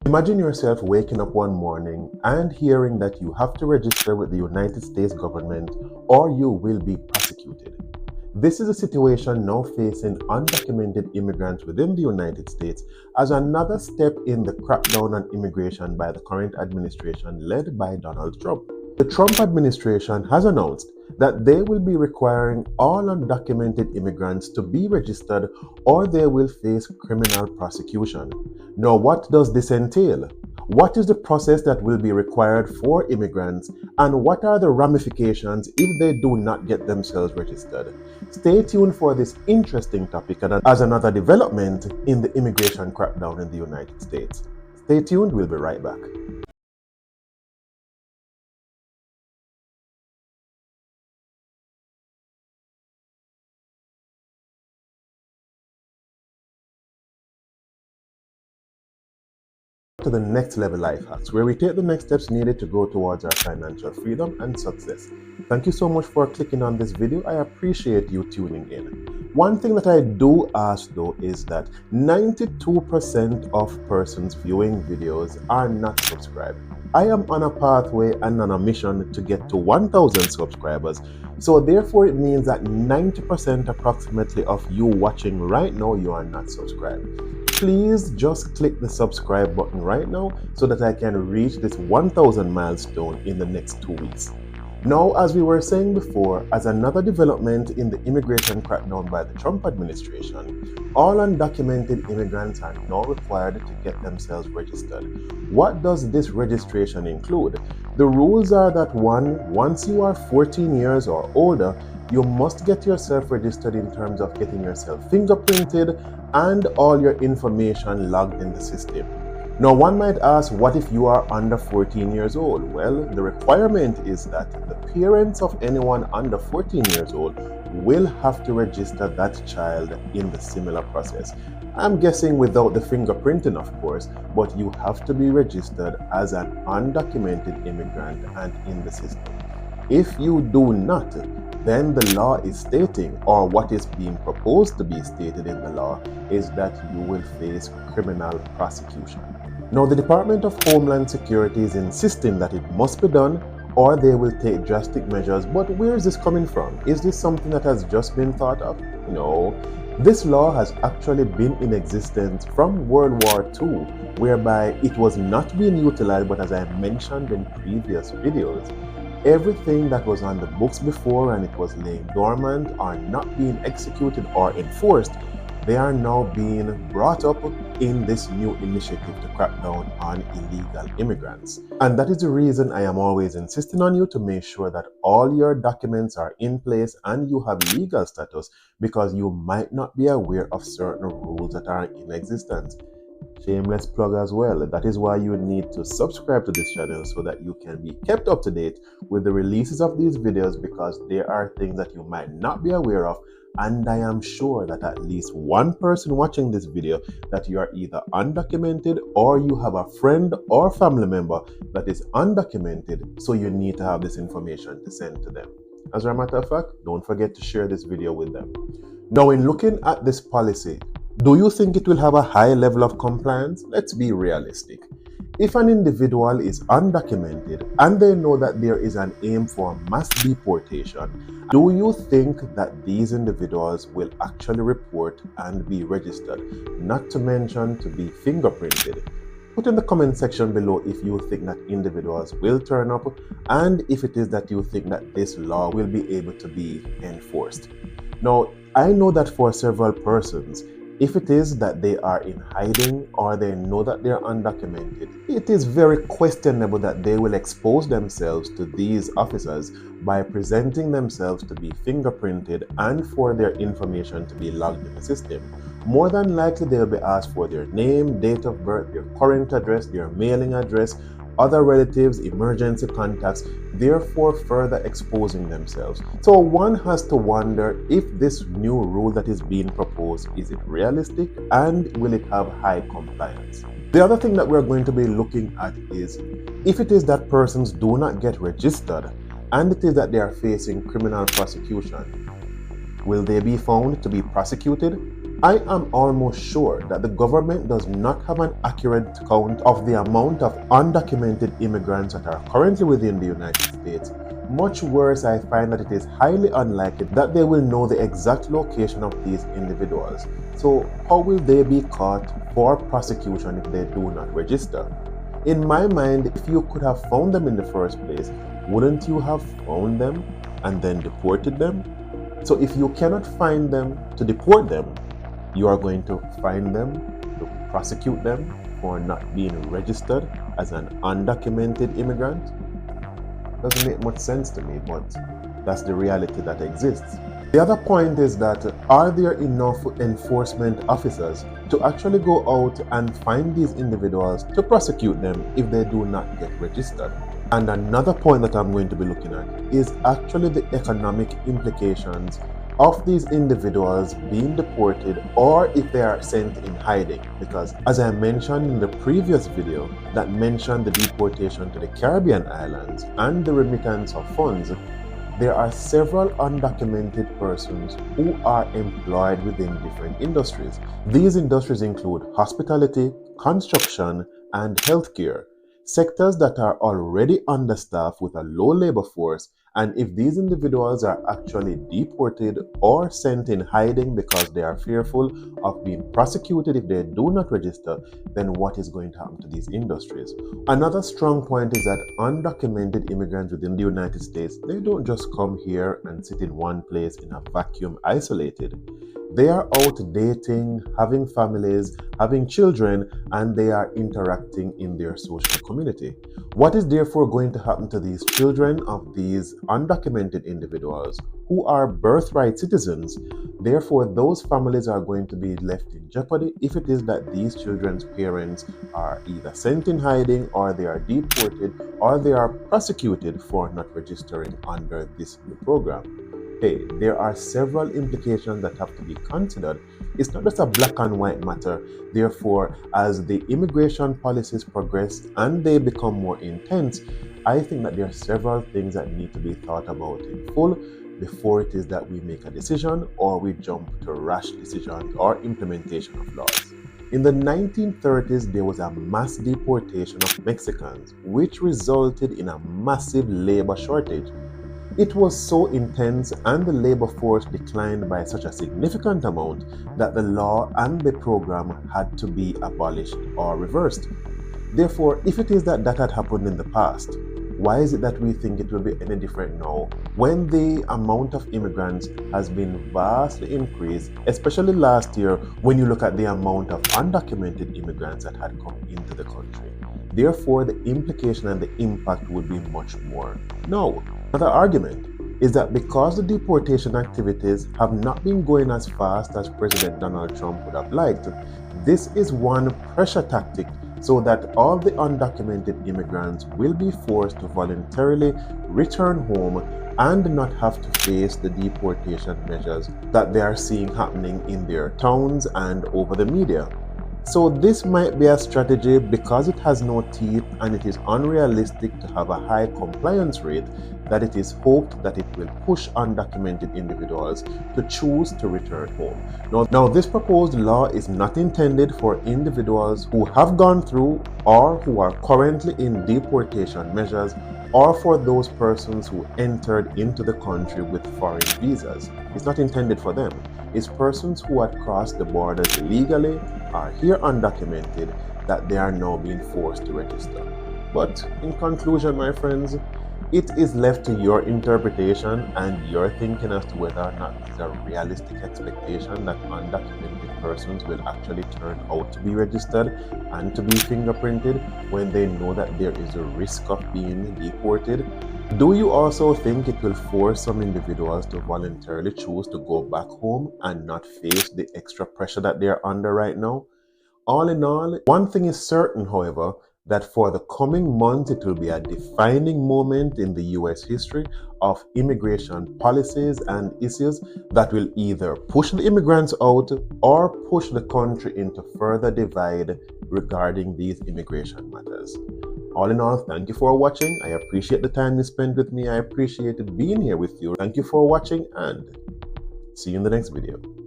Imagine yourself waking up one morning and hearing that you have to register with the United States government or you will be prosecuted. This is a situation now facing undocumented immigrants within the United States as another step in the crackdown on immigration by the current administration led by Donald Trump. The Trump administration has announced that they will be requiring all undocumented immigrants to be registered or they will face criminal prosecution. Now, what does this entail? What is the process that will be required for immigrants, and what are the ramifications if they do not get themselves registered? Stay tuned for this interesting topic as another development in the immigration crackdown in the United States. Stay tuned, we'll be right back. To the next level life hacks, where we take the next steps needed to go towards our financial freedom and success. Thank you so much for clicking on this video. I appreciate you tuning in. One thing that I do ask though is that 92% of persons viewing videos are not subscribed. I am on a pathway and on a mission to get to 1,000 subscribers. So therefore it means that 90% approximately of you watching right now, you are not subscribed. Please just click the subscribe button right now so that I can reach this 1,000 milestone in the next 2 weeks. Now, as we were saying before, as another development in the immigration crackdown by the Trump administration, all undocumented immigrants are now required to get themselves registered. What does this registration include? The rules are that once you are 14 years or older, you must get yourself registered in terms of getting yourself fingerprinted and all your information logged in the system. Now, one might ask, what if you are under 14 years old? Well, the requirement is that the parents of anyone under 14 years old will have to register that child in the similar process. I'm guessing without the fingerprinting, of course, but you have to be registered as an undocumented immigrant and in the system. If you do not, then the law is stating, or what is being proposed to be stated in the law, is that you will face criminal prosecution. Now, the Department of Homeland Security is insisting that it must be done or they will take drastic measures. But where is this coming from? Is this something that has just been thought of? No. This law has actually been in existence from World War II, whereby it was not being utilized, but as I mentioned in previous videos, everything that was on the books before and it was laying dormant or not being executed or enforced, they are now being brought up in this new initiative to crack down on illegal immigrants. And that is the reason I am always insisting on you to make sure that all your documents are in place and you have legal status, because you might not be aware of certain rules that are in existence. Shameless plug as well. That is why you need to subscribe to this channel so that you can be kept up to date with the releases of these videos, because there are things that you might not be aware of. And I am sure that at least one person watching this video, that you are either undocumented or you have a friend or family member that is undocumented, so you need to have this information to send to them. As a matter of fact, don't forget to share this video with them. Now, in looking at this policy, do you think it will have a high level of compliance? Let's be realistic. If an individual is undocumented and they know that there is an aim for mass deportation, do you think that these individuals will actually report and be registered, not to mention to be fingerprinted? Put in the comment section below if you think that individuals will turn up, and if it is that you think that this law will be able to be enforced. Now, I know that for several persons, if it is that they are in hiding or they know that they're undocumented, it is very questionable that they will expose themselves to these officers by presenting themselves to be fingerprinted and for their information to be logged in the system. More than likely, they'll be asked for their name, date of birth, their current address, their mailing address, other relatives, emergency contacts, therefore further exposing themselves. So one has to wonder if this new rule that is being proposed, is it realistic and will it have high compliance? The other thing that we're going to be looking at is, if it is that persons do not get registered and it is that they are facing criminal prosecution, will they be found to be prosecuted? I am almost sure that the government does not have an accurate count of the amount of undocumented immigrants that are currently within the United States. Much worse, I find that it is highly unlikely that they will know the exact location of these individuals. So how will they be caught for prosecution if they do not register? In my mind, if you could have found them in the first place, wouldn't you have found them and then deported them? So if you cannot find them to deport them, you are going to find them to prosecute them for not being registered as an undocumented immigrant? Doesn't make much sense to me, but that's the reality that exists. The other point is that are there enough enforcement officers to actually go out and find these individuals to prosecute them if they do not get registered? And another point that I'm going to be looking at is actually the economic implications of these individuals being deported or if they are sent in hiding. Because as I mentioned in the previous video that mentioned the deportation to the Caribbean islands and the remittance of funds, there are several undocumented persons who are employed within different industries. These industries include hospitality, construction, and healthcare, sectors that are already understaffed with a low labor force. And if these individuals are actually deported or sent in hiding because they are fearful of being prosecuted if they do not register, then what is going to happen to these industries? Another strong point is that undocumented immigrants within the United States, they don't just come here and sit in one place in a vacuum isolated. They are out dating, having families, having children, and they are interacting in their social community. What is therefore going to happen to these children of these undocumented individuals who are birthright citizens? Therefore, those families are going to be left in jeopardy if it is that these children's parents are either sent in hiding or they are deported or they are prosecuted for not registering under this new program. Hey, there are several implications that have to be considered. It's not just a black and white matter. Therefore, as the immigration policies progress and they become more intense, I think that there are several things that need to be thought about in full before it is that we make a decision or we jump to rash decisions or implementation of laws. In the 1930s, there was a mass deportation of Mexicans, which resulted in a massive labor shortage. It was so intense and the labor force declined by such a significant amount that the law and the program had to be abolished or reversed. Therefore, if it is that that had happened in the past, why is it that we think it will be any different now when the amount of immigrants has been vastly increased, especially last year when you look at the amount of undocumented immigrants that had come into the country? Therefore, the implication and the impact would be much more. Now, another argument is that because the deportation activities have not been going as fast as President Donald Trump would have liked, this is one pressure tactic so that all the undocumented immigrants will be forced to voluntarily return home and not have to face the deportation measures that they are seeing happening in their towns and over the media. So this might be a strategy because it has no teeth and it is unrealistic to have a high compliance rate that it is hoped that it will push undocumented individuals to choose to return home. Now this proposed law is not intended for individuals who have gone through or who are currently in deportation measures or for those persons who entered into the country with foreign visas. It's not intended for them. It's persons who had crossed the borders illegally, are here undocumented, that they are now being forced to register. But in conclusion, my friends, it is left to your interpretation and your thinking as to whether or not it's a realistic expectation that undocumented persons will actually turn out to be registered and to be fingerprinted when they know that there is a risk of being deported. Do you also think it will force some individuals to voluntarily choose to go back home and not face the extra pressure that they are under right now? All in all, one thing is certain, however, that for the coming months it will be a defining moment in the US history of immigration policies and issues that will either push the immigrants out or push the country into further divide regarding these immigration matters. All in all, thank you for watching. I appreciate the time you spent with me. I appreciated being here with you. Thank you for watching and see you in the next video.